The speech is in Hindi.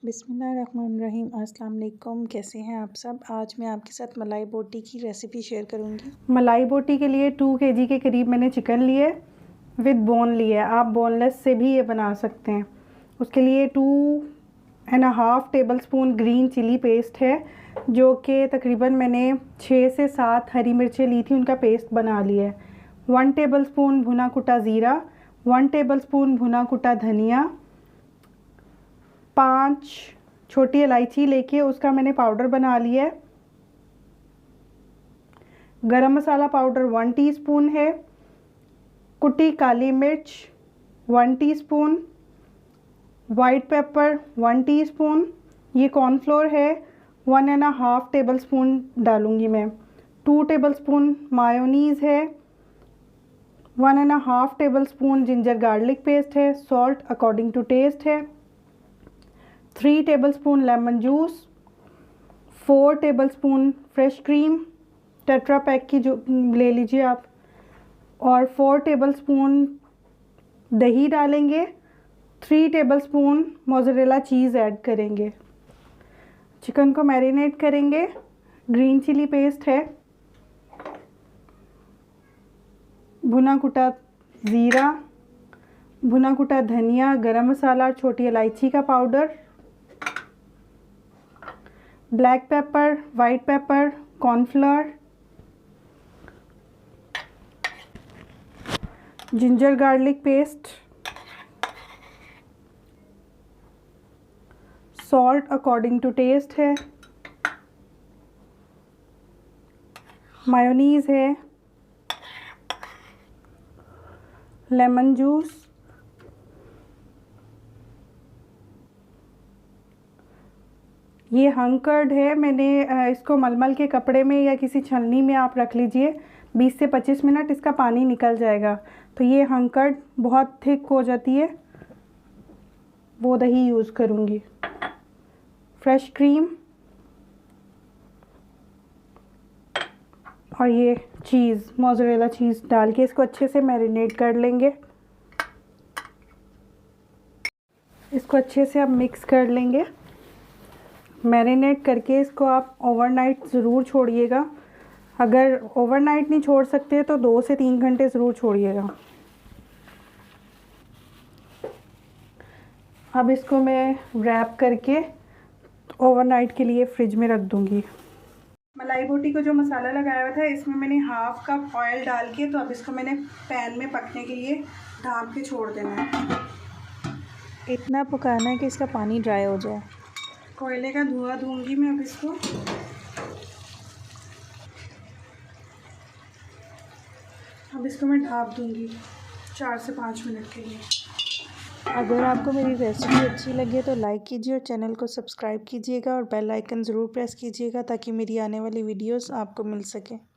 बिस्मिल्लाहिर्रहमानिर्रहीम। अस्सलाम वालेकुम। कैसे हैं आप सब। आज मैं आपके साथ मलाई बोटी की रेसिपी शेयर करूंगी। मलाई बोटी के लिए 2 kg के करीब मैंने चिकन लिए विद बोन लिया। आप बोनलेस से भी ये बना सकते हैं। उसके लिए 2.5 टेबलस्पून ग्रीन चिली पेस्ट है, जो कि तकरीबन मैंने 6 से 7 हरी मिर्चें ली थी, उनका पेस्ट बना लिया है। 1 टेबलस्पून भुना कुटा ज़ीरा, 1 टेबलस्पून भुना कुटा धनिया, 5 छोटी इलायची लेके उसका मैंने पाउडर बना लिया है। गरम मसाला पाउडर 1 टीस्पून है। कुटी काली मिर्च 1 टीस्पून, वाइट पेपर 1 टीस्पून। ये कॉर्नफ्लोर है 1.5 टेबलस्पून डालूँगी मैं। 2 टेबलस्पून मायोनीज़ है। 1.5 टेबलस्पून जिंजर गार्लिक पेस्ट है। सॉल्ट अकॉर्डिंग टू टेस्ट है। 3 tablespoon lemon juice, 4 tablespoon fresh cream tetra pack की जो ले लीजिए आप, और 4 टेबलस्पून दही डालेंगे। 3 टेबलस्पून मोज़रेला चीज़ ऐड करेंगे। चिकन को मैरिनेट करेंगे। ग्रीन चिली पेस्ट है, भुना कुटा ज़ीरा, भुना कुटा धनिया, गरम मसाला, छोटी इलायची का powder, black pepper, white pepper, cornflour, ginger garlic paste, salt according to taste है, मायोनीज़ है, लेमन जूस, ये हंग कर्ड है। मैंने इसको मलमल के कपड़े में या किसी छलनी में आप रख लीजिए। 20 से 25 मिनट इसका पानी निकल जाएगा। तो ये हंग कर्ड बहुत थिक हो जाती है, वो दही यूज़ करूँगी। फ्रेश क्रीम और ये चीज़ मोज़रेला चीज़ डाल के इसको अच्छे से मैरिनेट कर लेंगे। इसको अच्छे से आप मिक्स कर लेंगे। मैरिनेट करके इसको आप ओवरनाइट ज़रूर छोड़िएगा। अगर ओवरनाइट नहीं छोड़ सकते तो 2 से 3 घंटे ज़रूर छोड़िएगा। अब इसको मैं रैप करके ओवरनाइट के लिए फ्रिज में रख दूँगी। मलाई बोटी को जो मसाला लगाया हुआ था, इसमें मैंने 1/2 कप ऑयल डाल के, तो अब इसको मैंने पैन में पकने के लिए ढाँप के छोड़ देना है। इतना पकाना है कि इसका पानी ड्राई हो जाए। कोयले का धुआं दूंगी मैं अब इसको। अब इसको मैं ढाँप दूंगी 4 से 5 मिनट के लिए। अगर आपको मेरी रेसिपी अच्छी लगे तो लाइक कीजिए और चैनल को सब्सक्राइब कीजिएगा और बेल आइकन ज़रूर प्रेस कीजिएगा ताकि मेरी आने वाली वीडियोस आपको मिल सके।